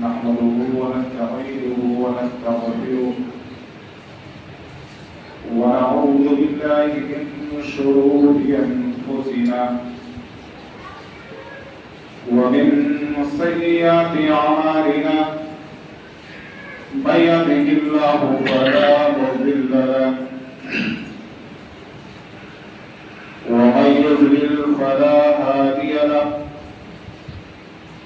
نحمده ونستعينه ونستغفره ونعوذ بالله من شرور أنفسنا ومن سيئات أعمالنا من يهده الله فلا مضل له ومن يضلل فلا هادي له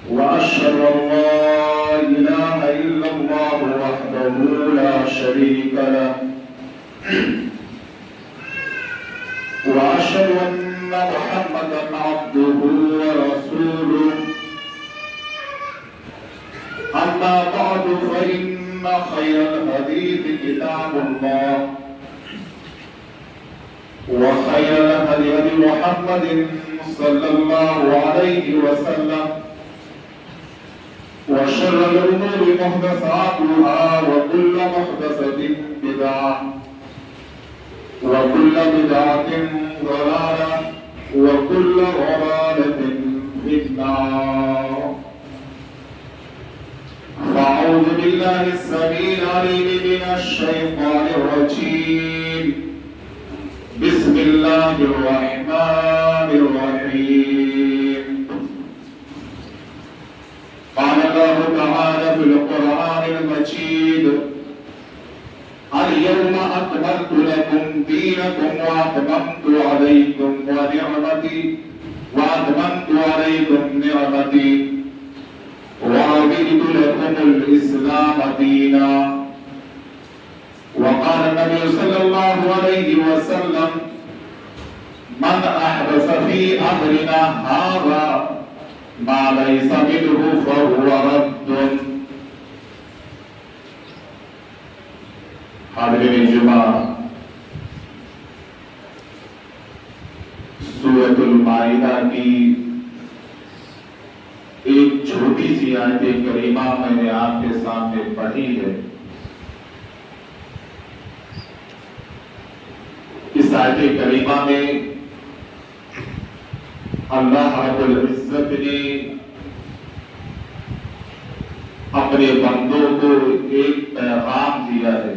وأشهد أن لا إله إلا الله وحده لا شريك له وأشهد أن محمدا عبده ورسوله أما بعد فإن خير الحديث كتاب الله وخير الهدي محمد صلى الله عليه وسلم وشر الأمور محدثاتها وكل محدثة بدعة وكل بدعة ضلالة وكل ضلالة في النار. فأعوذ بالله السميع العليم من الشيطان الرجيم. بسم الله الرحمن الرحيم. قال الله تعالى في القرآن المجيد: اليوم أكملت لكم دينكم وأتممت عليكم نعمتي ورضيت لكم الإسلام دينا. وقال النبي صلى الله عليه وسلم: من أحدث في أمرنا هذا ما ليس منه فهو رد. حاضرین جمعہ، سورۃ المائدہ کی ایک چھوٹی سی آیت کریمہ میں نے آپ کے سامنے پڑھی ہے. اس آیت کریمہ میں اللہ رب العزت نے اپنے بندوں کو ایک پیغام دیا ہے،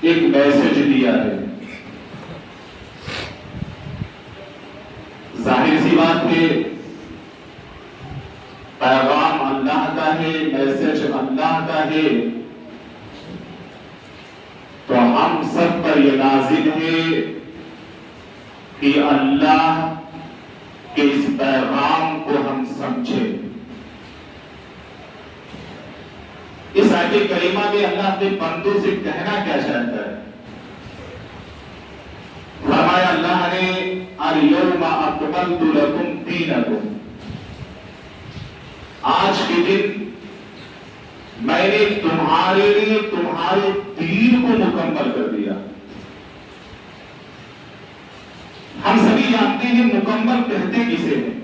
ایک میسج دیا ہے. ظاہر سی بات ہے، پیغام اللہ کا ہے، میسج اللہ کا ہے، تو ہم سب پر یہ لازم ہے کہ اللہ کے اس پیغام کو ہم سمجھیں. اس آیت کریمہ میں اللہ اپنے بندوں سے کہنا کیا چاہتا ہے؟ فرمایا اللہ نے: اليوم اکملت لکم دینکم، آج کے دن میں نے تمہارے لیے تمہارے دین کو مکمل کر دیا. ہم سبھی جانتے ہیں مکمل کہتے کسے ہیں؟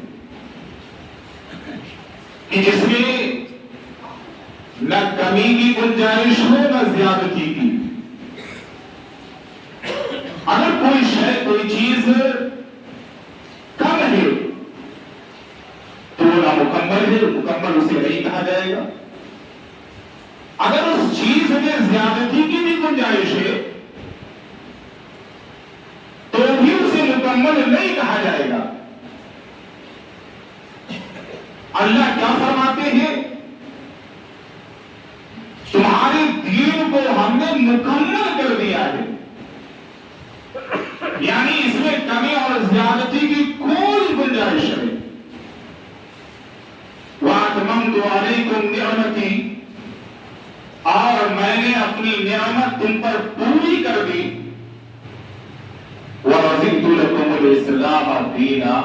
کہ جس میں نہ کمی کی گنجائش ہو نہ زیادتی کی. اگر کوئی شے، کوئی چیز کم ہے تو وہ نامکمل ہے، مکمل اسے نہیں کہا جائے گا. اگر اس چیز میں زیادتی کی بھی گنجائش ہے تو بھی اسے مکمل نہیں کہا جائے گا. اللہ کیا فرماتے ہیں؟ تمہارے دین کو ہم نے مکمل کر دیا ہے، یعنی اس میں کمی اور زیادتی کی کوئی گنجائش نہیں. وَأَتْمَمْتُ عَلَيْكُمْ نِعْمَتِي، اور میں نے اپنی نعمت تم پر پوری کر دی. وَرَضِيتُ لَكُمُ الْإِسْلَامَ دِينًا،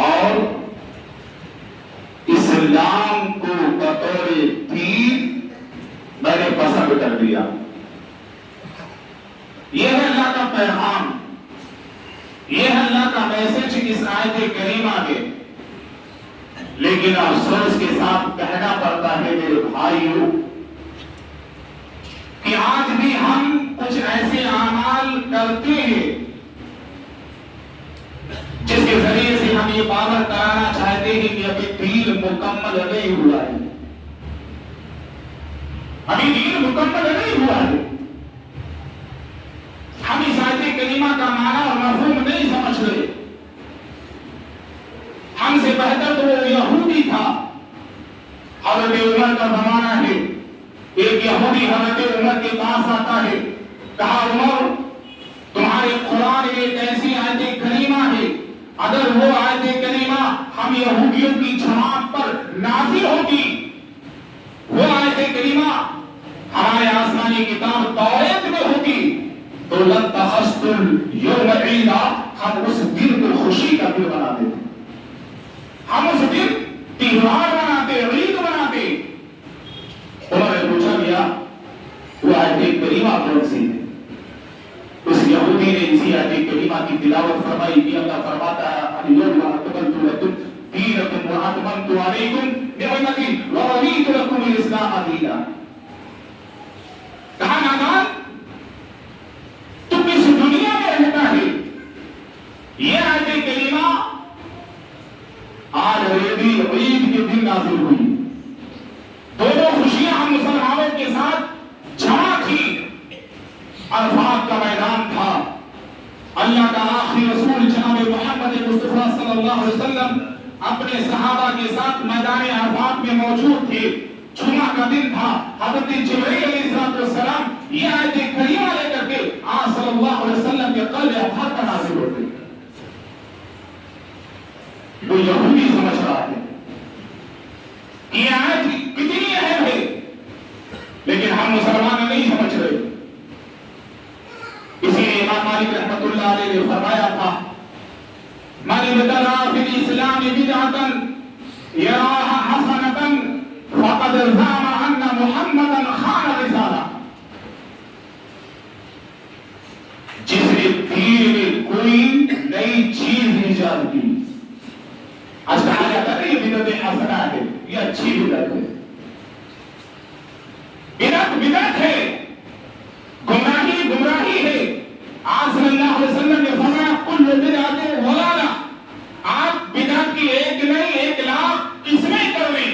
اور اسلام کو بطور دین میں نے پسند کر دیا. یہ ہے اللہ کا پیغام، یہ ہے اللہ کا میسج اس آیت کریمہ میں. لیکن افسوس کے ساتھ کہنا پڑتا ہے میرے بھائیوں کہ آج بھی ہم کچھ ایسے اعمال کرتے ہیں جس کے ذریعے سے ہم یہ باور کرانا چاہتے ہیں کہ ابھی دین مکمل نہیں ہوا ہے، ابھی دین مکمل نہیں ہوا ہے، ہم اس آیت کریمہ کا معنی اور مفہوم نہیں سمجھ رہے، ہم سے بہتر تو وہ یہودی تھا۔ حضرت عمر کا زمانہ ہے، ایک یہودی حضرت عمر کے پاس آتا ہے، کہا عمر تمہارے قرآن میں ایک ایسی آیت کریمہ ہے، اگر وہ آیت کریمہ ہم یہودیوں کی جماعت پر نازل ہوگی، وہ آیت کریمہ ہمارے آسمانی کتاب توریت میں ہوگی تو لَاتَّخَذْتُ الْيَوْمَ عِيدًا، ہم اس دن کو خوشی کا دن بنا دیتے، ہم اس دن تہوار بناتے، عید بناتے۔ عمر نے پوچھا گیا وہ آیت کریمہ کون سی ہے؟ اس یہودی نے اسی آیت کریمہ کی تلاوت فرمائی کہ اللہ فرماتا ہے اليوم اکملت لکم دینکم واتممت علیکم نعمتی ورضیت لکم الاسلام دینا۔ کہا نادان تم اس دنیا میں رہتا ہے، یہ آیت کریمہ آج عید کے دن نازل ہوئی، دونوں خوشیاں ہم مسلمانوں کے ساتھ جمع تھی، عرفات کا میدان تھا، اللہ کا آخری رسول جناب محمد مصطفیٰ صلی اللہ علیہ وسلم اپنے صحابہ کے ساتھ میدان عرفات میں موجود تھے، جمعہ کا دن تھا، حضرت جبرائیل علیہ السلام یہ آیت کریمہ لے کر کے آپ صلی اللہ علیہ وسلم کے قلب اطہر پر نازل ہوتے۔ وہ یہودی سمجھ رہا ہے یہ آیت کتنی اہم ہے، لیکن ہم مسلمان نہیں سمجھ رہے، اسی لیے امام مالک رحمۃ اللہ علیہ نے فرمایا تھا من ابتدع فی الاسلام بدعۃ یراها حسنۃ فقد زعم ان محمدا خان رسالہ، جس نے دین میں کوئی نئی چیز ایجاد کی، آج کہا جاتا ہے یہ بدعت حسنہ ہے، یہ اچھی بدعت ہے، بدعت بدعت ہے، گمراہی گمراہی ہے۔ آپ صلی اللہ علیہ وسلم نے فرمایا کل بدعت ضلالہ، آپ بدعت کی ایک نہیں 1,00,000 قسمیں کر لیں،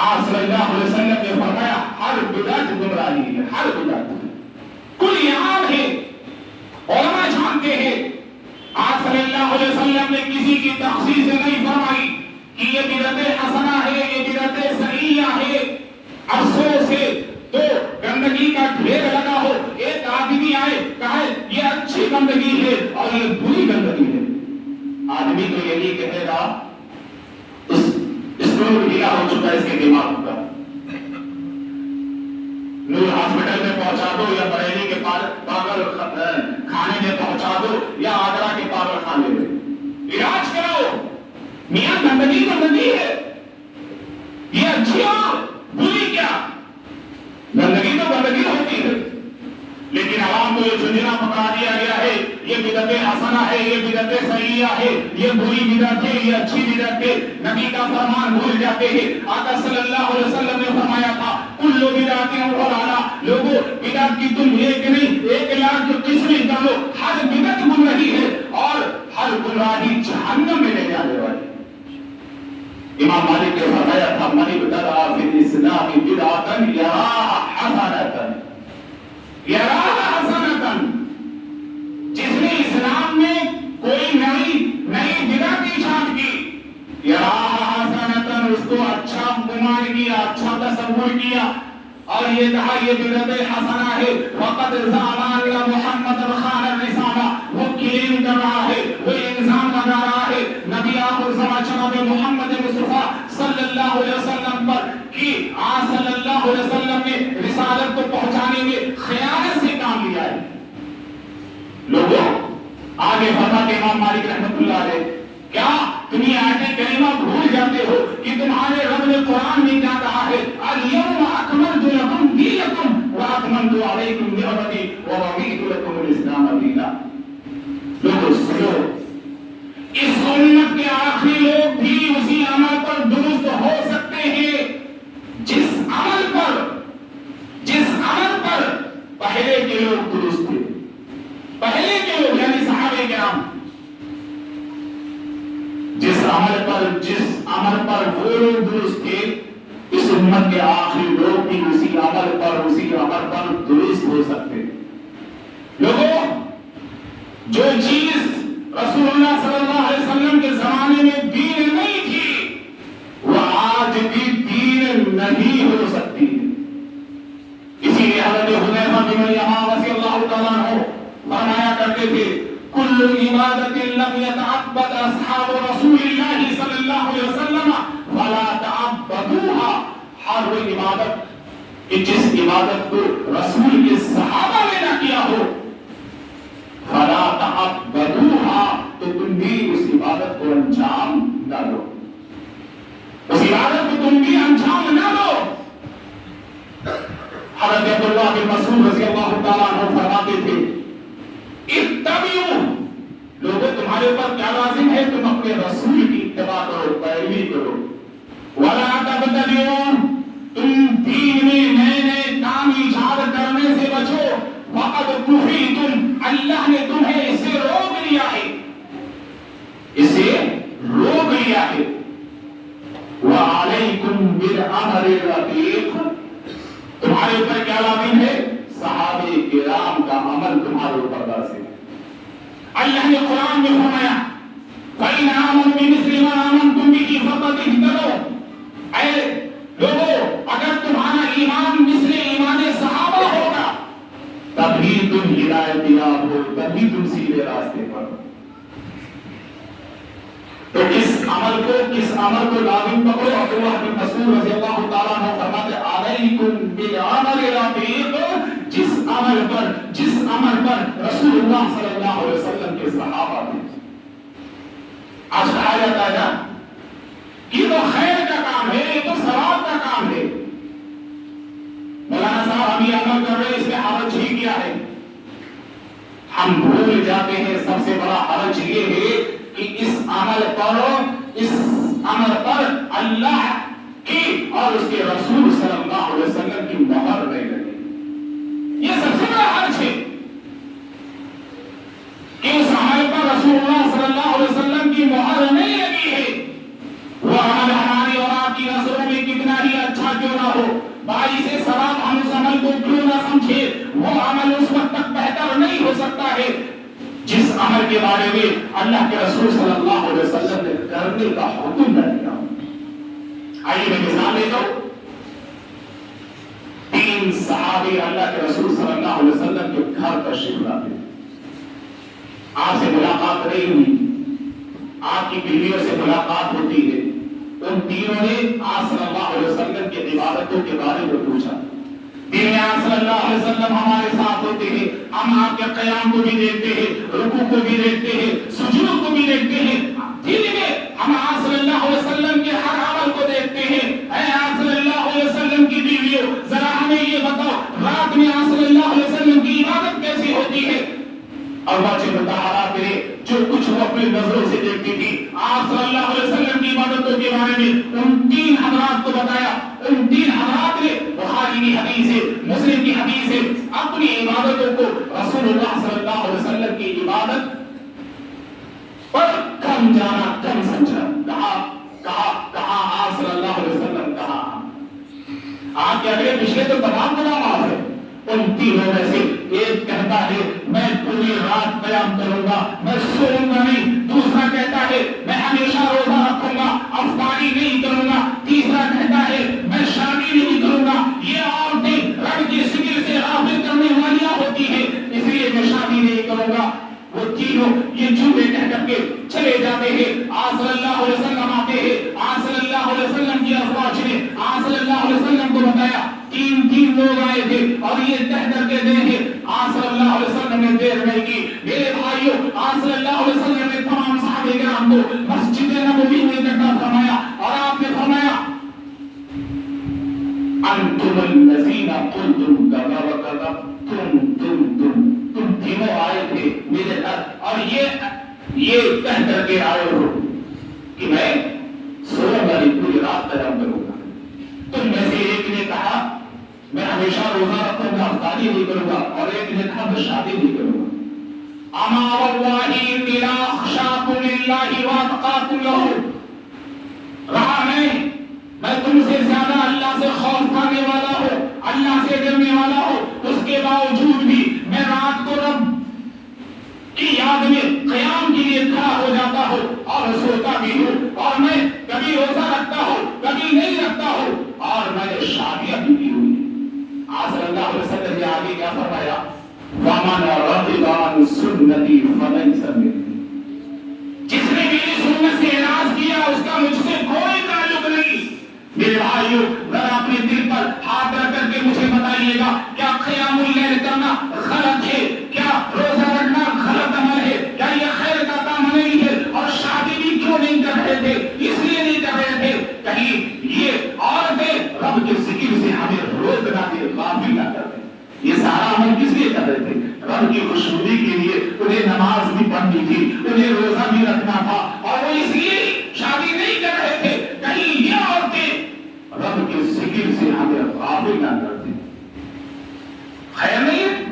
آپ صلی اللہ علیہ وسلم نے فرمایا ہر بدعت گمراہی ہے، ہر بدعت کل یاد ہے، علماء جانتے ہیں، آپ صلی اللہ علیہ وسلم نے کسی کی تخصیص نہیں فرمائی کہ یہ بدعت حسنہ ہے، یہ بدعت سیئہ ہے۔ افسوس ہے تو گندگی کا ڈھیر لگا ہو، ایک آدمی آئے کہے یہ اچھی گندگی ہے اور یہ بری گندگی ہے، آدمی تو یہ نہیں کہے گا اسکرو ڈھیلا ہو چکا ہے اس کے دماغ کا، نور ہاسپٹل میں پہنچا دو یا بریلی کے پاگل کھانے میں پہنچا دو یا آگرہ کے پاگل خانے میں علاج کراؤ، میاں گندگی گندگی ہے، یہ اچھی اور بری کیا، گندگی تو گندگی ہوتی ہے، لیکن عوام کو یہ جنیرہ پکڑا دیا گیا ہے یہ بدعت حسنہ ہے، یہ بدعت سیئہ ہے، یہ بری بدعت ہے، یہ اچھی بدعت ہے، نبی کا فرمان بھول جاتے ہیں۔ آقا صلی اللہ علیہ وسلم نے فرمایا تھا کل بدعت ضلالہ، لوگوں بدعت کی تم ایک نہیں 1,00,000 جو قسمیں کر لو، ہر بدعت گمراہی ہے اور ہر گمراہی جہنم میں لے جانے والی۔ امام مالک نے فرمایا تھا من ابتدع فی الاسلام بدعۃ یراها حسنۃ، یراها حسنۃ، جس نے اسلام میں کوئی نئی بدعت ایجاد کی، یراها حسنۃ، اس کو اچھا گمان کیا، اچھا تصور کیا اور یہ کہا یہ بدعت حسنہ ہے، فقد زعم ان محمد خان الرسالہ، وہ کلیم کر رہا ہے، وہ الزام لگا رہا ہے نبی آخر زمان جناب محمد مصطفیٰ صلی اللہ علیہ وسلم پر کہ آپ صلی اللہ علیہ وسلم نے رسالت کو پہنچانے میں خیانت سے کام لیا ہے۔ لوگوں آگے فرماتے امام مالک رحمۃ اللہ علیہ کیا تم یہ آیت کریمہ بھول جاتے ہو کہ تمہارے رب نے قرآن میں کیا کہا ہے اليوم اکملت لکم دینکم واتممت علیکم نعمتی ورضیت لکم الاسلام دینا۔ لوگوں سنو، اس امت کے آخری لوگ بھی اسی عمل پر درست ہو سکتے ہیں جس عمل پر پہلے کے لوگ درست تھے، پہلے کے لوگ یعنی صحابہ کرام۔ جس عمل پر وہ لوگ درست تھے، اس امت کے آخری لوگ بھی اسی عمل پر درست ہو سکتے. لوگوں، جو چیز رسول اللہ صلی اللہ علیہ وسلم کے زمانے میں دین نہیں تھی، وہ آج بھی دین نہیں ہو سکتی. اسی لیے حضرت حذیفہ بن الیمان رضی اللہ تعالیٰ عنہ فرمایا کرتے تھے، کل عبادت لم يتعبد اصحاب رسول اللہ صلی اللہ علیہ وسلم فلا تعبدوها. ہر وہ عبادت کہ جس عبادت کو رسول کے صحابہ نے نہ کیا ہو، فلا تعبدوها، تو تم بھی اس عبادت کو انجام نہ دو، اس عبادت کو تم بھی انجام نہ دو. حضرت عبداللہ بن مسعود رضی اللہ تعالیٰ عنہ فرماتے تھے، اتبعوا، لوگوں تمہارے اوپر کیا لازم ہے؟ تم اپنے رسول کی اتباع کرو، پیروی کرو. ولا تبتدعوا، تم دین میں نئے نئے کام ایجاد کرنے سے بچو. فقد کفیتم، اللہ نے تمہیں اس سے روک لیا ہے، اسے روک لیا ہے. وعلیکم بالامر الرفیق، تمہارے اوپر کیا لازم ہے؟ صحابہ کرام کا عمل تمہارے اوپر لازم ہے. اللہ نے قرآن میں فرمایا، فَإِنْ آمَنُوا بِمِثْلِ مَا آمَنْتُمْ بِهِ فَقَدِ اهْتَدَوْا. اے لوگوں، اگر تمہارا ایمان مثل ایمان صحابہ ہوگا تبھی تم ہدایت یاب ہو، تبھی تم سیدھے راستے پر. تو کس عمل کو لازم پکڑو. عبداللہ بن مسعود رضی اللہ تعالیٰ عنہ فرماتے، علیکم بالعمل الرفیق، جس عمل پر رسول اللہ صلی اللہ علیہ وسلم کے صحابہ تھے. آج کہا جاتا ہے نا، یہ تو خیر کا کام ہے، یہ تو ثواب کا کام ہے. مولانا صاحب ہم یہ عمل کر رہے ہیں، اس میں حرج ہی کیا ہے؟ ہم بھول جاتے ہیں سب سے بڑا حرج یہ ہے کہ اس عمل پر اللہ کی اور اس کے رسول صلی اللہ علیہ وسلم کی مہر نہیں لگی. یہ سب سے بڑا حرج ہے کہ اس عمل پر رسول اللہ صلی اللہ علیہ وسلم کی مہر نہیں لگی ہے. وہ عمل ہماری اور آپ کی نظروں میں کتنا ہی اچھا کیوں نہ ہو، باعث ثواب ہم اس عمل کو کیوں نہ سمجھے، وہ عمل اس وقت تک بہتر نہیں ہو سکتا ہے جس عمل کے بارے میں اللہ کے رسول صلی اللہ علیہ وسلم نے کرنے کا حکم نہ دیا. آئیے میں مثال دیتا ہوں. 3 صحابی اللہ کے رسول صلی اللہ علیہ وسلم کے گھر تشریف لاتے، آپ سے ملاقات نہیں ہوئی، آپ کی بیویوں سے ملاقات ہوتی ہے. ان تینوں نے آپ صلی اللہ علیہ وسلم کے عبادتوں کے بارے میں پوچھا. دین آپ صلی اللہ علیہ وسلم ہمارے ساتھ ہوتے ہیں، ہم آپ کے قیام کو بھی دیکھتے ہیں، رکوع کو بھی دیکھتے ہیں، سجود کو بھی دیکھتے ہیں. دین میں ہم آپ صلی اللہ علیہ وسلم کے ہر عمل کو دیکھتے ہیں. اے آپ صلی اللہ علیہ وسلم کی بیویوں، ذرا ہمیں یہ بتاؤ، رات میں آپ صلی اللہ علیہ وسلم کی عبادت کیسی ہوتی ہے؟ اور واجب مطالعات میں جو کچھ وہ اپنی نظروں سے دیکھتی تھی، آپ صلی اللہ علیہ وسلم کی عبادتوں کے بارے میں ان 3 حضرات کو بتایا. ان 3 حضرات نے بخاری کی حدیث ہے، مسلم کی حدیث ہے، اپنی عبادتوں کو رسول اللہ صلی اللہ علیہ وسلم کی عبادت پر کم جانا، کم سمجھا. کہا آپ صلی اللہ علیہ وسلم کہا. آپ کے اگلے پچھلے تو تمام گناہ ہے. ان تینوں میں سے ایک کہتا ہے میں پوری رات قیام کروں گا، میں سوؤں گا نہیں. دوسرا کہتا ہے میں ہمیشہ روزہ رکھوں گا، افطاری نہیں کروں گا. تیسرا کہتا ہے میں شادی نہیں کروں گا. یہ عورتیں رب کی ذکر سے غافل کرنے والیاں ہوتی ہیں، اس لیے میں شادی نہیں کروں گا. وہ تینوں یہ جملے کہہ کر کے چلے جاتے ہیں. آپ صلی اللہ علیہ وسلم آتے ہیں. آپ صلی اللہ علیہ وسلم کی ازواج نے آپ صلی اللہ علیہ وسلم کو بتایا. 3 لوگ آئے تھے اور یہ کہہ کر کے گئے ہیں. آپ صلی اللہ علیہ وسلم نے دیر نہیں کی. میرے بھائیوں، آپ صلی اللہ علیہ وسلم نے تمام صحابہ کرام کو مسجد نبوی میں اکٹھا فرمایا اور آپ نے فرمایا انتم الذین قلتم کذا وکذا، تم تینوں آئے تھے میرے گھر اور یہ کہہ کر کے آئے ہو کہ میں سوؤں گا نہیں، پوری رات قیام کروں گا. تم میں سے ایک نے کہا میں ہمیشہ روزہ رکھوں گا، افطاری نہیں کروں گا، اور ایک نے کہا میں شادی نہیں کروں گا. اما واللہ انی لاخشاکم للہ واتقاکم لہ، میں تم سے زیادہ اللہ سے خوف کھانے والا ہوں، اللہ سے ڈرنے والا ہوں، اس کے باوجود بھی میں رات کو رب کی یاد میں قیام کے لیے کھڑا ہو جاتا ہوں اور سوتا بھی ہوں، اور میں کبھی روزہ رکھتا ہوں کبھی نہیں رکھتا ہوں، اور میں نے شادیاں بھی کی ہوئی ہیں۔ آج صلی اللہ علیہ وسلم نے آگے کیا فرمایا؟ وَمَنْ رَغِبَ عَنْ سُنَّتِي فَلَيْسَ مِنِّي، جس نے میری سنت سے اعراض کیا اس کا مجھ سے کوئی تعلق نہیں۔ میرے بھائیو، ذرا اپنے دل پر ہاتھ رکھ کر کے مجھے بتائیے گا، کیا قیام اللیل کرنا غلط ہے؟ کیا روزہ رکھنا غلط عمل ہے؟ کیا یہ خیر کا کام نہیں ہے؟ اور شادی بھی کیوں نہیں کر رہے تھے؟ اس لیے نہیں کر رہے تھے کہیں یہ عورتیں رب کے ذکر سے ہمیں روک نہ دے، غافل نہ کر دیں۔ یہ سارا عمل کس لیے کر رہے تھے؟ رب کی خوشنودی کے لیے۔ انہیں نماز بھی پڑھنی تھی، انہیں روزہ بھی رکھنا تھا، اور وہ اس لیے شادی نہیں کر رہے تھے کہیں یہ عورتیں رب کے ذکر سے ہمیں غافل نہ کر دیں۔ خیر نہیں ہے؟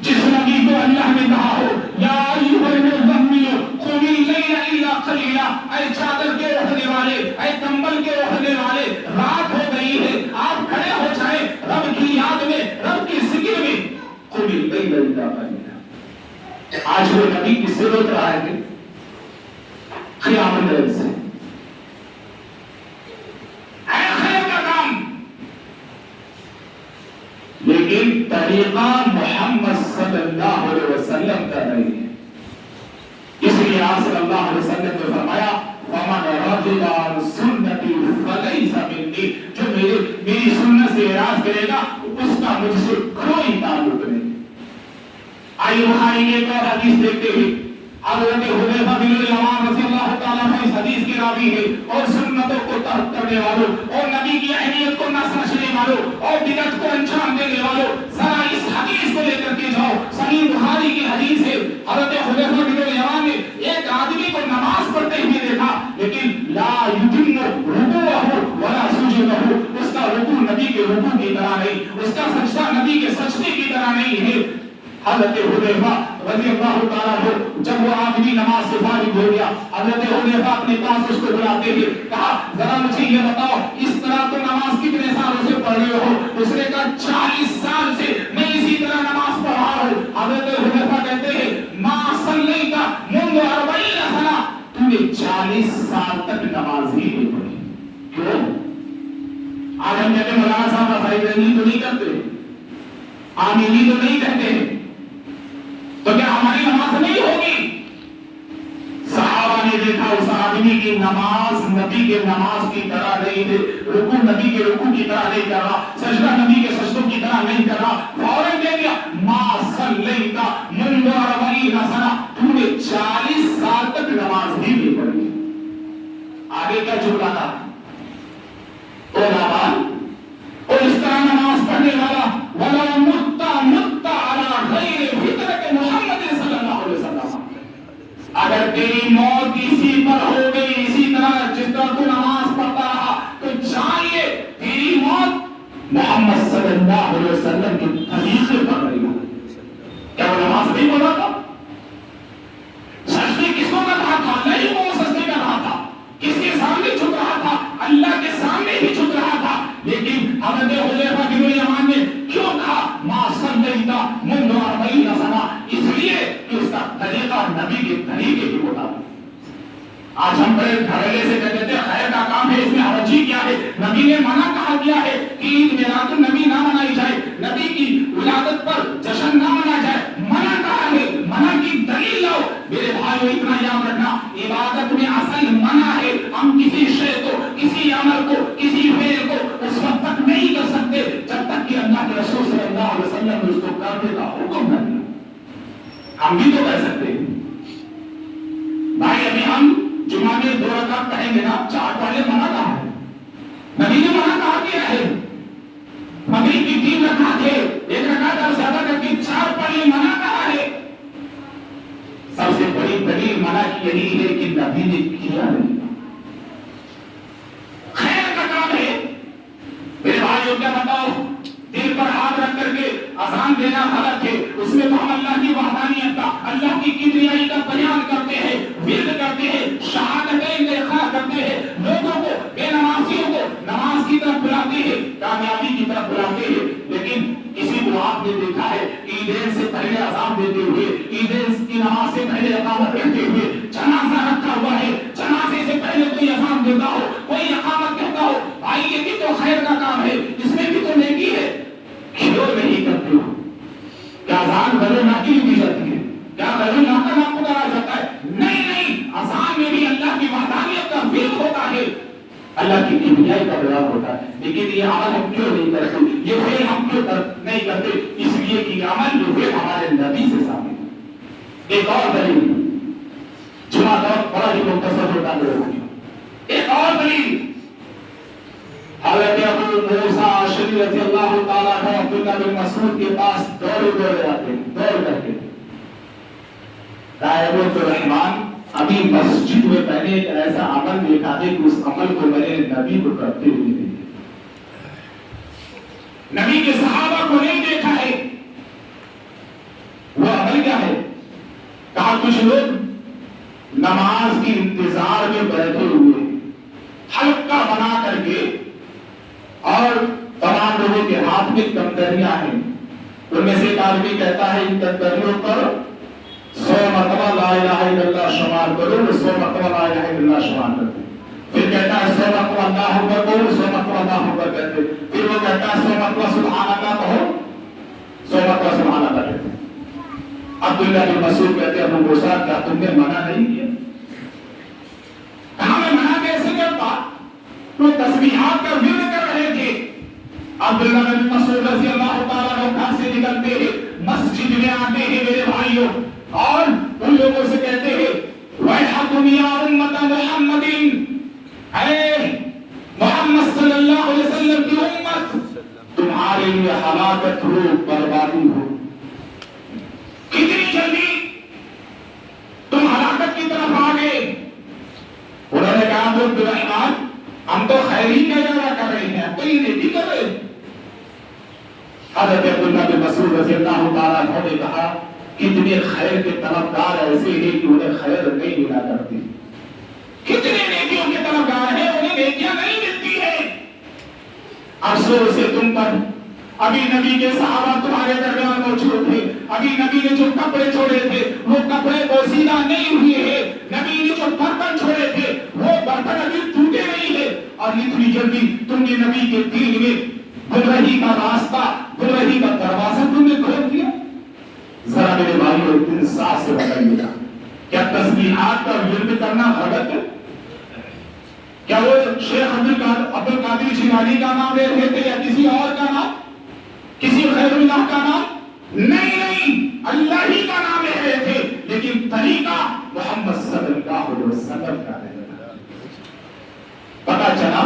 جس نبی کو اللہ نے کہا ہو یا ایھا المزمل قم اللیل الا قلیلا، اے چادر کے اوڑھنے والے، اے کمبل کے اوڑھنے والے، رات ہو گئی ہے، آپ کھڑے ہو جائیں رب کی یاد میں، رب کے ذکر میں۔ قم اللیل الا قلیلا۔ آج وہ نبی کس سے روک رہا ہے؟ قیام اللیل سے۔ لیکن طریقہ محمد صلی اللہ علیہ وسلم کا نہیں ہے، اس لیے آپ صلی اللہ علیہ وسلم نے فرمایا وَمَنْ رَغِبَ عَنْ سُنَّتِي فَلَيْسَ مِنِّي، جو میری سنت سے اعراض کرے گا اس کا مجھ سے کوئی تعلق نہیں۔ آئیے بخاری کے ایک اور حدیث دیکھتے ہوئے، حضرت حذیفہ بن الیمان رضی اللہ تعالیٰ عنہ اس حدیث کے راوی ہے، اور سنتوں کو ترک کرنے والوں، اور نبی کی اہمیت کو نہ سمجھنے والوں، اور بدعت کو انجام دینے والوں، ذرا اس حدیث کو لے کر کے جاؤ۔ صحیح بخاری کی حدیث ہے، حضرت حذیفہ بن الیمان نے ایک آدمی کو نماز پڑھتے ہوئے دیکھا، لیکن لا یتم رکوعہ ولا سجودہ، اس کا رکوع نبی کے رکوع کی طرح نہیں، اس کا سجدہ نبی کے سجدے کی طرح نہیں ہے۔ حضرت حذیفہ رضی اللہ تعالیٰ عنہ جب وہ آدمی نماز سے فارغ ہو گیا، حضرت حذیفہ اپنے پاس اس کو بلاتے ہوئے کہا ذرا مجھے یہ بتاؤ اس طرح تو نماز کتنے سالوں سے پڑھ رہے ہو؟ اس نے کہا 40 سال سے میں اسی طرح نماز پڑھ رہا ہوں۔ حضرت حذیفہ کہتے ہیں ما صلیت منذ 40 سنہ، تو نے 40 سال تک نماز ہی نہیں پڑھی، کیوں؟ آج ہم کہتے ہیں مولانا صاحب افائدنی تو نہیں کرتے، آمینی تو نہیں کہتے ہیں، تو کیا ہماری نماز نہیں ہوگی؟ صحابہ نے دیکھا اس آدمی کی نماز نبی کے نماز کی طرح نہیں ہے، رکوع نبی کے رکوع کی طرح نہیں کر رہا، سجدہ نبی کے سجدوں کی طرح نہیں کر رہا، فوراً کہہ دیا ما صلیت منذ 40 سنہ، تو نے 40 سال تک نماز ہی نہیں پڑھی۔ آگے کیا جملہ تھا؟ اور اس طرح نماز پڑھنے والا وَلَوْ مُتَّ عَلَىٰ غَيْرِ فِطْرَةِ مُحَمَّدٍ صلی اللہ علیہ وسلم، اگر تیری موت اسی پر ہو گئی، اسی طرح جس طرح تو نماز پڑھتا رہا، تو چاہیے تیری موت محمد صلی اللہ علیہ وسلم کے طریقے پر رہی ہو۔ کیا وہ نماز نہیں پڑھا تھا؟ سجدے کس کو کر رہا تھا؟ نہیں، وہ سجدے کر رہا تھا، کس کے سامنے جھک رہا تھا؟ اللہ کے سامنے بھی جھک رہا تھا۔ لیکن حضرت حذیفہ بن الیمان نے کیوں کہا ما صلیت منذ 40 سنہ؟ اس لیے کہ اس کا طریقہ نبی کے طریقے کے مطابق۔ آج ہم بڑے دھڑلے سے کہتے ہیں خیر کا کام ہے، اس میں حرجی کیا ہے؟ نبی نے منع کہا کیا ہے کہ عید میلاد النبی نہ منائی جائے، نبی کی ولادت پر جشن نہ منایا جائے، منع کہا ہے، منع کی دلیل لاؤ۔ میرے بھائیو اتنا یاد رکھنا، عبادت میں اصل منع ہے۔ ہم کسی شے کو، کسی عمل کو، کسی فعل کو اس وقت تک نہیں کر سکتے جب تک کہ اللہ کے رسول صلی اللہ علیہ وسلم نے اس کو کرنے کا حکم نہ دیا۔ ہم بھی تو کہہ سکتے ہیں بھائی ابھی ہم جمعہ میں 2 رکعت پڑھیں گے نا، 4 پڑھنے منع کہا ہے، نبی نے منع کہا کیا ہے؟ مغرب کی 3 رکعت ہے، 1 رکعت اور زیادہ کر کے 4 پڑھنے منع کہا ہے۔ سب سے بڑی دلیل منع کی یہی ہے کہ نبی نے کیا نہیں۔ خیر کا کام ہے میرے بھائیوں، کیا بتاؤ دل پر ہاتھ رکھ کر کے اذان دینا غلط ہے، اس میں تو ہم اللہ کی وحدانیت کا، اللہ کی کبریائی کا بیان کرتے ہیں، ورد کرتے ہیں، شہادتین کا اقرار کرتے ہیں، پہلے اذان دیتے ہوئے، عید کی نماز سے پہلے اقامت کہتے ہوئے، جنازہ رکھا ہوا ہے، جنازے سے پہلے کوئی اذان دیتا ہو، کوئی اقامت کہتا ہو، بھائی یہ بھی تو خیر کا کام ہے، اس میں بھی تو نیکی ہے، کیوں نہیں کرتے ہو؟ کیا اذان غیر اللہ کی دی جاتی ہے؟ کیا غیر اللہ کا نام پکارا جاتا ہے؟ نہیں، اذان میں بھی اللہ کی وحدانیت کا ذکر ہوتا ہے، اللہ کی کبریائی کا بیان ہوتا ہے، لیکن یہ عمل ہم کیوں نہیں کرتے؟ یہ فعل ہم کیوں نہیں کرتے؟ اس لیے کہ عمل جو ہے ہمارے نبی سے ثابت ہے۔ ایک اور دلیل، جمعہ دور بڑا ہی مختصر ہوتا ہے، ایک اور دلیل، حضرت ابو موسیٰ اشعری رضی اللہ تعالیٰ عنہ عبداللہ بن مسعود کے پاس دوڑے آتے ہیں، دوڑ کر کے دائرۃ الرحمان، ابھی مسجد میں میں نے ایک ایسا عمل دیکھا ہے کہ اس عمل کو میں نے نبی کو کرتے ہوئے دیکھا، نبی کے صحابہ کو نہیں دیکھا ہے۔ وہ عمل کیا ہے؟ کہا کچھ لوگ نماز کی انتظار میں بیٹھے ہوئے حلقہ بنا کر کے، اور تمام لوگوں کے ہاتھ میں کمدریاں ہیں، ان میں سے ایک آدمی کہتا ہے ان کمدریوں پر 100 مرتبہ لا الہ الا اللہ شمار کرو، 100 مرتبہ لا الہ الا اللہ شمار کرتے، پھر کہتا ہے 100 مرتبہ اللہ اکبر کرو، 100 مرتبہ اللہ اکبر کہتے، پھر وہ کہتا ہے 100 مرتبہ سبحان اللہ کہو، 100 مرتبہ سبحان اللہ کہتے۔ عبداللہ بن مسعود کہتے ہیں ابو موسیٰ کیا تم نے منع نہیں کیا؟ کہا میں منع کیسے کرتا؟ وہ تسبیحات کا ذکر کر رہے تھے۔ عبداللہ بن مسعود رضی اللہ تعالیٰ عنہ گھر سے نکلتے ہیں، مسجد میں آتے ہیں میرے بھائیوں، اور ان لوگوں سے کہتے ہیں وَيْحَكُمْ يَا أُمَّةَ مُحَمَّدٍ، اے محمد صلی اللہ علیہ وسلم کی امت، تمہارے لیے ہلاکت ہو، بربادی ہو، کتنی جلدی تم ہلاکت کی طرف آ گئے۔ انہوں نے کہا عبد الرحمان ہم تو خیر ہی کا ارادہ کر رہے ہیں، تو یہ نیکی کر رہے ہیں۔ حضرت عبداللہ بن مسعود رضی اللہ تعالیٰ عنہ نے کہا کتنے خیر کے طلبگار ایسے ہیں کہ انہیں خیر نہیں ملا کرتی، کتنے نیکیوں کے طلبگار ہیں انہیں نیکیاں نہیں ملتی ہیں۔ افسوس ہے تم پر، ابھی نبی کے صحابہ تمہارے درمیان موجود تھے، ابھی نبی نے جو کپڑے چھوڑے تھے وہ کپڑے پوشیدہ نہیں ہوئے ہیں، نبی نے جو برتن چھوڑے تھے وہ برتن ابھی ٹوٹے نہیں ہیں، اور اتنی جلدی تم نے نبی کے دین میں گمراہی کا راستہ، گمراہی کا دروازہ تم نے کھول دیا۔ ذرا میرے بھائیوں انصاف سے بتائیے گا، کیا تسبیحات کا ورد کرنا غلط ہے؟ کیا وہ شیخ عبد القادر جیلانی کا نام لے رہے تھے یا کسی اور کا نام، کسی غیر اللہ کا نام؟ نہیں، اللہ ہی کا نام لے رہے تھے، لیکن طریقہ محمد صلی اللہ علیہ وسلم کا ہے۔ پتا چلا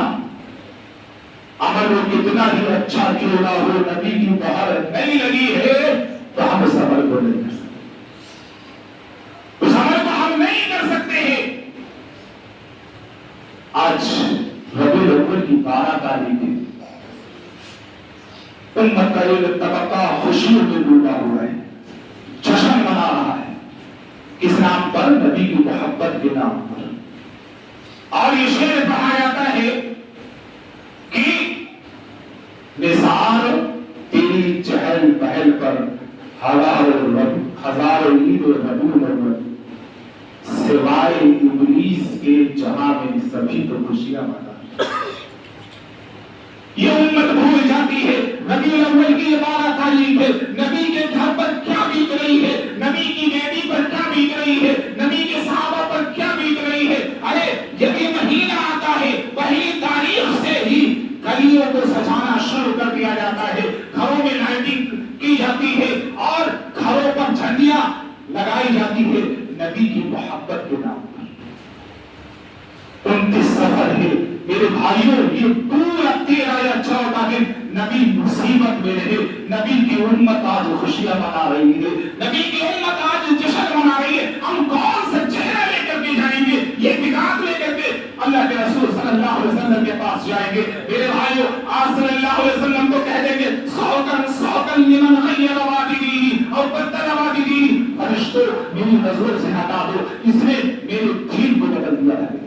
عمل وہ کتنا ہی اچھا کیوں نہ ہو، نبی کی بہار نہیں لگی ہے تو ہم اس عمل کو نہیں کر سکتے، اس عمل کو ہم نہیں کر سکتے ہیں۔ آج ربیع الاول کی 12 تاریخ ہے، امت کا ایک طبقہ خوشیوں میں ڈوبا ہوا ہے، جشن منا رہا ہے، کس نام پر؟ نبی کی محبت کے نام پر۔ اور یہ شعر پڑھا جاتا ہے کہ نثار تیری چہل پہل پر ہزاروں عید و ربیع الاول، سوائے ابلیس کے جہاں میں سبھی تو خوشیاں منا۔ یہ امت بھول جاتی ہے ربیع الاول کی 12 تاریخ ہے، نبی کے گھر پر کیا بیت رہی ہے، نبی کی بیٹی پر کیا بیت رہی ہے، نبی کے صحابہ پر کیا بیت رہی ہے۔ ارے جب یہ مہینہ آتا ہے پہلی تاریخ سے ہی گلیوں کو سجانا شروع کر دیا جاتا ہے، گھروں میں لائٹنگ کی جاتی ہے اور گھروں پر جھنڈیاں لگائی جاتی ہے نبی کی محبت کے نام پر۔ 29 سفر ہے میرے بھائیوں، یہ پورا 13 یا 14 دن نبی مصیبت میں رہے، نبی کی امت آج خوشیاں منا رہی ہے، نبی کی امت آج جشن منا رہی ہے۔ ہم کون سا چہرہ لے کر کے جائیں گے؟ یہ بدعت لے کر کے اللہ کے رسول صلی اللہ علیہ وسلم کے پاس جائیں گے؟ میرے بھائیوں آپ صلی اللہ علیہ وسلم کو کہہ دیں گے سوکن لمن غیر والدیہ اور بدل والدیہ، فرشتوں میری نظر سے ہٹا دو، اس نے میرے دین کو بدل دیا ہے۔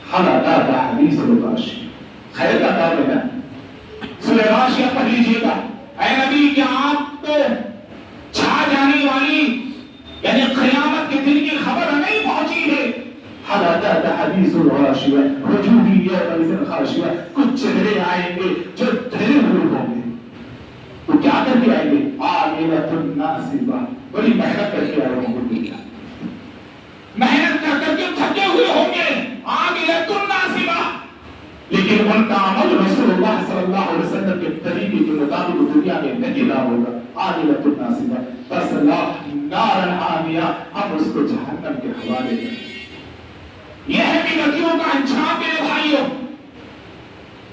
حلقہ حدیث الغاشیہ، خیر کا کام ہے۔ سورہ غاشیہ پڑھ لیجیے گا۔ اے نبی کیا آپ کو جانے والی یعنی قیامت کے دن کی خبر نہیں پہنچی ہے. حالات حدیث الغاشیہ وجوہیہ ویسن خاشیہ, کچھ چہرے آئیں گے جو دھرے ہوئے ہوں گے. تو کیا کر کے آئیں گے؟ عاملۃ ناصبہ, بڑی محنت کر کے آئے ہوں گے, محنت کر کے تھکے ہوئے ہوں گے. عاملۃ ناصبہ, لیکن ان کا عمل رسول اللہ صلی اللہ علیہ وسلم کے طریقے کے مطابق دنیا میں نہیں رہا ہوگا. عاملۃ ناصبہ بس نارا حامیہ, ہم اس کو جہنم کے حوالے کریں. یہ ہے کہ نبیوں کا انجام میرے بھائیوں.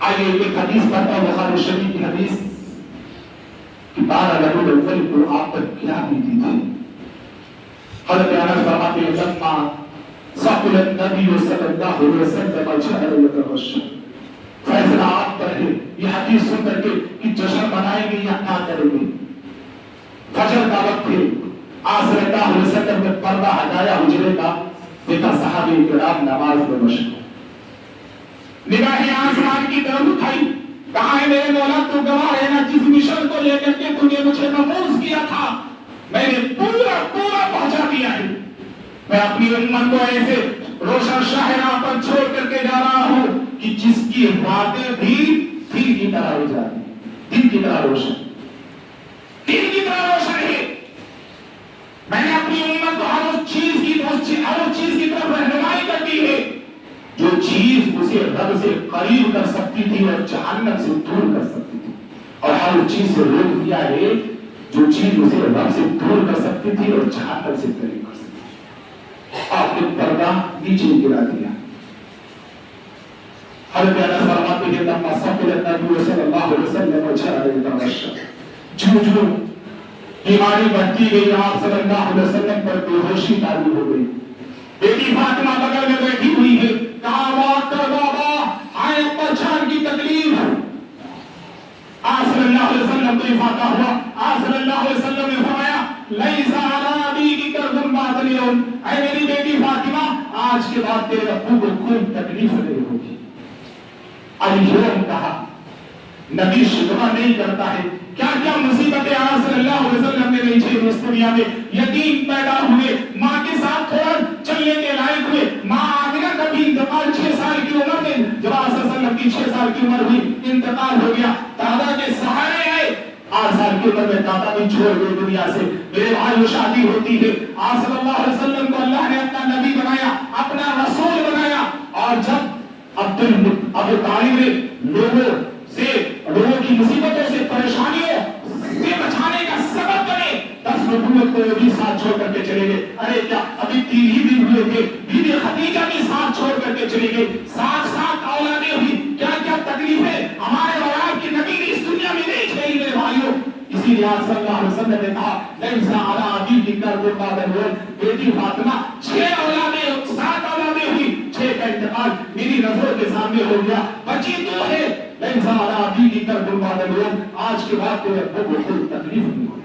آئیے ایک حدیث پڑھتا ہوں, بخاری شریف کی حدیث کہ 12 ربیع الاول کو آپ پر کیا بیتی تھی. حضرت انس فرماتے ہیں لما ثقل النبی صلی اللہ علیہ وسلم جعل يتغشى. فیصلہ آپ پر ہے یہ حدیث سن کر کے کہ جشن منائیں گے یا نہ کریں گے. فجر کا وقت ہے, آپ صلی اللہ علیہ وسلم نے پردہ ہٹایا حجرے کا, دیکھا صحابہ کرام نماز میں مشغول. نگاہیں آسمان کی طرف اٹھائی, کہا ہے میرے مولا تو گواہ ہے نا, جس مشن کو لے کر کے تو نے مجھے مبعوث کیا تھا میں نے پورا پہنچا دیا ہے. میں اپنی امت کو ایسے روشن شاہراہ پر چھوڑ کر کے جا رہا ہوں کہ جس کی راتیں بھی دن کی طرح ہو جاتی, دن کی طرح روشن, دن کی طرح روشن ہے. میں نے اپنی امت کو ہر اس چیز کی طرف رہنمائی کر دی ہے جو چیز اسے رب سے قریب کر سکتی تھی اور جہنم سے دور کر سکتی تھی, اور ہر چیز سے روک دیا ہے جو چیز اسے رب سے دور کر سکتی تھی اور جہنم سے قریب کر سکتی تھی. آپ نے پردہ نیچے گرا دیا. حضرت انس فرماتے ہیں لما ثقل النبی صلی اللہ علیہ وسلم جعل يتغشى. جو بیماری بڑھتی گئی, آپ صلی اللہ علیہ وسلم پر بے ہوشی تاری ہو گئی. بیٹی فاطمہ بغل میں بیٹھی ہوئی ہے, کہا بات کر بابا, آئے ابا جان کی تکلیف. آپ صلی اللہ علیہ وسلم کو افاقہ ہوا. آپ صلی اللہ علیہ وسلم نے فرمایا لیس علی ابیک کرب بعد اليوم, اے میری بیٹی فاطمہ آج کے بعد تیرے ابو کو کوئی تکلیف نہیں ہوگی. اليوم کہا, نبی شکوہ نہیں کرتا ہے. کیا کیا مصیبتیں آپ صلی اللہ علیہ وسلم نے نہیں اس دنیا میں. یتیم پیدا ہوئے, ماں کے ساتھ تھوڑا چلنے کے لائق ہوئے, ماں آمنہ کا بھی انتقال 6 سال کی عمر میں, جب آپ صلی اللہ علیہ وسلم کی 6 سال کی عمر ہوئی انتقال ہو گیا. دادا کے سہارے آئے, 8 سال کی عمر میں دادا بھی چھوڑ گئے دنیا سے. میرے بھائیوں شادی ہوتی ہے, آپ صلی اللہ علیہ وسلم کو اللہ نے اپنا نبی بنایا, اپنا رسول بنایا. اور جب ابو طالب نے لوگوں کی مصیبتوں سے پریشانیوں سے بچانے کا سبب بنے, 10 نبوت کو بھی ساتھ چھوڑ کر کے چلے گئے. ارے کیا ابھی 3 ہی دن ہوئے تھے, بی بی خدیجہ بھی ساتھ چھوڑ کر کے چلی گئی. 7 اولادیں ہوئی. کیا کیا تکلیفیں ہمارے اور آپ کے نبی نے اس دنیا میں نہیں جھیلی میرے بھائیوں. اسی لیے صلی اللہ علیہ وسلم نے کہا لیس علی ابیک کرب بعد اليوم. بیٹی فاطمہ 7 اولادیں ہوئی, 6 کا انتقال میری نظروں کے سامنے ہو گیا, بچی تو ہے. لیس علی ابیک کرب بعد اليوم, آج کے بعد تیرے ابو کو کوئی تکلیف نہیں ہوگی.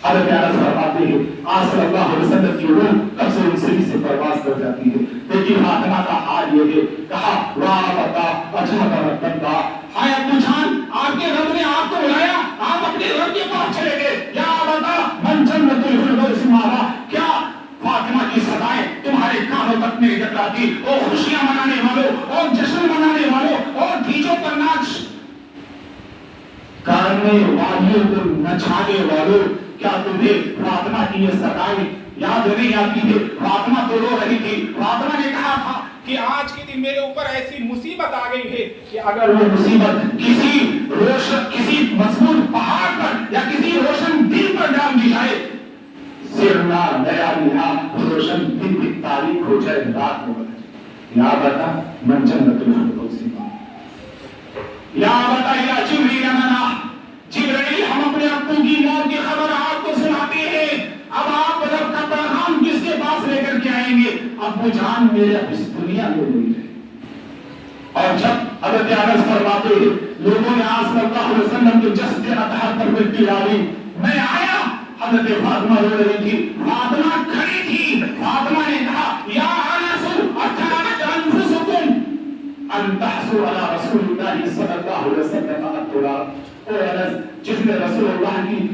حضرت انس فرماتے ہیں آپ صلی اللہ علیہ وسلم کی روح کب سے انسانی سے پرواز کر جاتی ہے. بیٹی فاطمہ کا حال یہ ہے, کہا واہ بتا اچھا کر بندہ, ہائے ابو جان آپ کے رب نے آپ کو بلایا, آپ اپنے رب کے پاس چلے گئے. یا بتا من جنت الفردوس مالا, کیا فاطمہ کی صدائیں تمہارے کانوں تک نہیں ٹکراتی؟ او خوشیاں منانے والوں, اور جشن منانے والوں, اور ڈیجوں پر ناچ کرنے والوں کو نچانے والوں, کیا تمہیں فاطمہ کی یہ صدائیں یاد نہیں آتی ہے؟ فاطمہ تو رو رہی تھی. فاطمہ نے کہا تھا کہ آج کے دن میرے اوپر ایسی مصیبت آ گئی ہے کہ اگر وہ مصیبت کسی مضبوط پہاڑ پر یا کسی روشن دل پر ڈال دی جائے, سرنا نیا نیا روشن دن کی تاریخ ہو جائے, رات میں بدل. یا بتا من جنت الفردوس مالا, یا بتا یا جبریل منا, جبریل ہم اپنے ابو کی موت کی خبر آپ کو سناتے ہیں. اب آپ رب کا پیغام کس کے پاس لے کر کے آئیں گے؟ ابو جان میرے اس دنیا میں نہیں رہے. اور جب حضرت انس فرماتے ہیں لوگوں نے آپ صلی اللہ علیہ وسلم کے جسد اطہر پر مٹی ڈالی, میں آیا, حضرت فاطمہ رو رہی تھی. فاطمہ کھڑی تھی. فاطمہ نے کہا یا انس اکانت انفسکم ان تحسوا علی رسول اللہ صلی اللہ علیہ وسلم التراب. او انس, جس نے رسول اللہ کی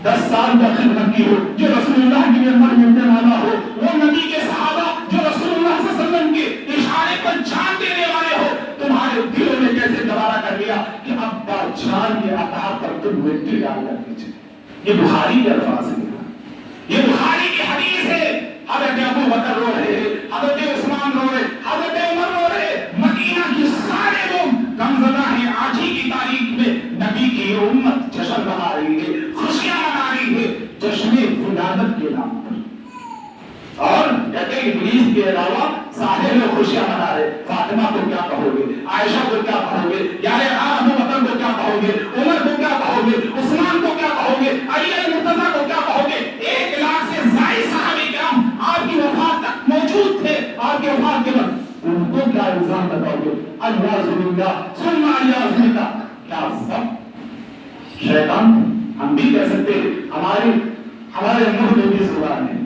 10 سال کا خدمت کی ہو، جو رسول اللہ کی نعمت ملنے والا ہو، وہ نبی کے صحابہ جو رسول اللہ صلی اللہ علیہ وسلم کے اشارے پر جان دینے والے ہو، تمہارے دلوں نے کیسے گوارا کر لیا کہ ابا جان کے عطا پر تم مٹی ڈال کر دیجیے؟ یہ بخاری کے الفاظ ہیں، یہ بخاری کی حدیث ہے۔ حضرت ابو بکر رو رہے ہیں، حضرت عثمان رو رہے، حضرت عمر رو رہے، مدینہ کے سارے لوگ غمزدہ ہیں۔ آج ہی کی تاریخ میں نبی کی امت جشن منا رہی ہے، خوشیاں منا رہی ہے جشن ولادت کے نام پر، اور کہتے ہیں ابلیس کے علاوہ سارے لوگ خوشیاں منا رہے۔ فاطمہ کو کیا کہو گے، عائشہ کو کیا کہو گے، یار ابو بکر کو کیا کہو گے، عمر کو کیا کہو گے، عثمان کو کیا کہو گے، علی المرتضیٰ کو کیا کہو گے؟ 1 لاکھ سے زائد صحابہ کرام آپ کی وفات تک موجود تھے، آپ کے وفات کے وقت ان کو کیا الزام لگاؤ گے؟ اللہ باللہ ثم اللہ باللہ، کیا سب شیطان؟ ہم بھی کہہ سکتے ہیں ہمارے منہ میں بھی زبان ہے۔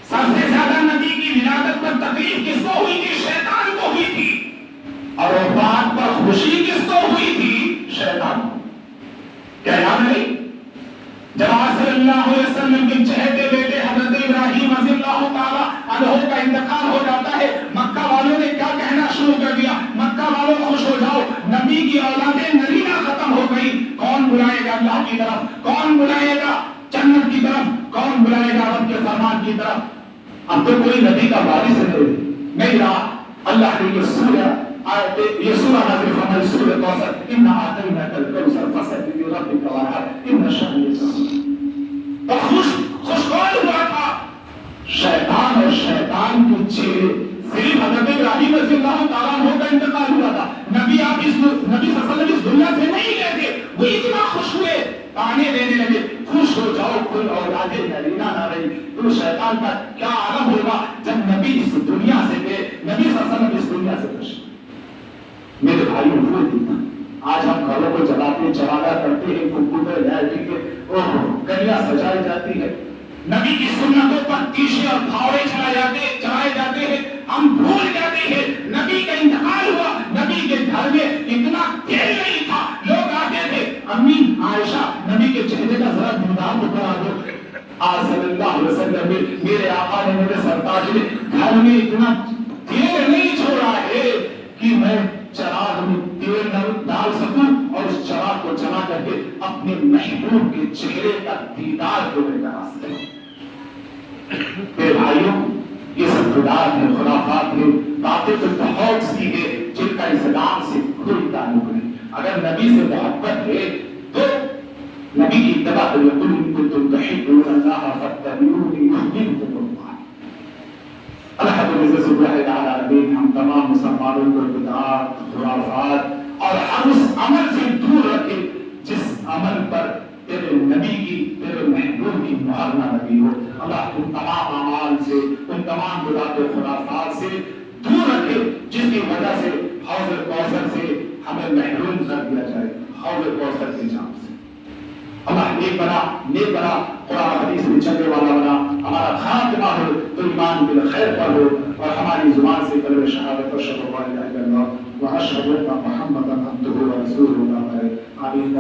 سب سے زیادہ نبی کی ولادت پر تکلیف کس کو ہوئی تھی؟ شیطان کو ہوئی تھی، اور وفات پر خوشی کس کو ہوئی تھی؟ شیطان کو۔ کیا یاد نہیں جب آپ صلی اللہ علیہ وسلم کے چہتے بیٹے حضرت ابراہیم رضی اللہ تعالی عنہ کا انتقال ہو جاتا ہے، مکہ والوں نے کیا کہنا شروع کر دیا؟ مکہ والوں خوش ہو جاؤ، نبی کی اولادیں نرینہ ختم ہو گئی۔ کون بلائے گا اللہ کی طرف؟ کون بلائے گا جنت کی طرف؟ کون بلائے گا رب کے فرمان کی طرف؟ اب تو کوئی نبی کا وارث نہیں رہا۔ اللہ نے یہ سورہ نازل فرمائی، سورہ کوثر، اِنَّا أَعْطَيْنَاكَ الْكَوْثَرَ فَصَلِّ لِرَبِّكَ وَانْحَرْ إِنَّ شَانِئَكَ۔ تو خوشگوار ہوا تھا شیطان، اور شیطان کے چہرے صرف حضرت ابراہیم رضی اللہ تعالیٰ عنہ کا انتقال ہوا تھا، نبی صلی اللہ علیہ وسلم اس دنیا سے نہیں گئے تھے، وہ اتنا خوش ہوئے، تانے دینے لگے، خوش ہو جاؤ کوئی اولادیں نرینہ نہ رہی۔ تو شیطان کا کیا عالم ہوگا جب نبی اس دنیا سے گئے، نبی صلی اللہ علیہ وسلم اس دنیا سے خوش۔ میرے بھائی وہ دیکھا، آج ہم گھروں کو جلاتے چراغا کرتے ہیں، کمپیوٹر لائٹنگ کے گلیاں سجائی جاتی ہے، نبی کی سنتوں پر تیشے اور پھاوڑے چلائے جاتے ہیں، ہم بھول جاتے ہیں نبی کا انتقال ہوا۔ نبی کے گھر میں اتنا تیل نہیں تھا، لوگ آتے تھے، امی عائشہ نبی کے چہرے کا ذرا دیدار تو کرا دو۔ آج صلی اللہ علیہ وسلم میں میرے آقا نے، میرے سرتاج نے گھر میں اتنا تیل نہیں چھوڑا ہے کہ میں چراغ میں تیل ڈال سکوں اور اس چراغ کو جلا کر کے اپنے محبوب کے چہرے کا دیدار کو میں کرا سکوں۔ میرے بھائیوں، یہ سب بدعات ہیں، خرافات ہیں، باتیں تو بہت سی ہیں جن کا اسلام سے کوئی تعلق نہیں۔ اگر نبی سے محبت ہے تو نبی کی اتباع کرو، قل ان کنتم تحبون اللہ فاتبعونی یحببکم اللہ۔ الحمدللہ سبحانہ وتعالی، ہم تمام مسلمانوں کو بدعات، خرافات اور ہم اس عمل سے دور رکھے جس عمل پر تیرے نبی کی، تیرے محبوب کی مہر نہ لگی ہو۔ اللہ ان تمام اعمال سے، ان تمام بدعات و خرافات سے دور رکھے جس کی وجہ سے حوض کوثر سے ہمیں محروم کر دیا جائے، حوض کوثر کے جام سے۔ اللہ نیک بنا، قرآن حدیث میں چلنے والا بنا، ہمارا خاتمہ ہو تو ایمان بالخیر پر ہو، اور ہماری زبان سے کلمہ شہادت اشہد ان لا الہ الا اللہ واشہد ان محمدا عبدہ ورسولہ آمین۔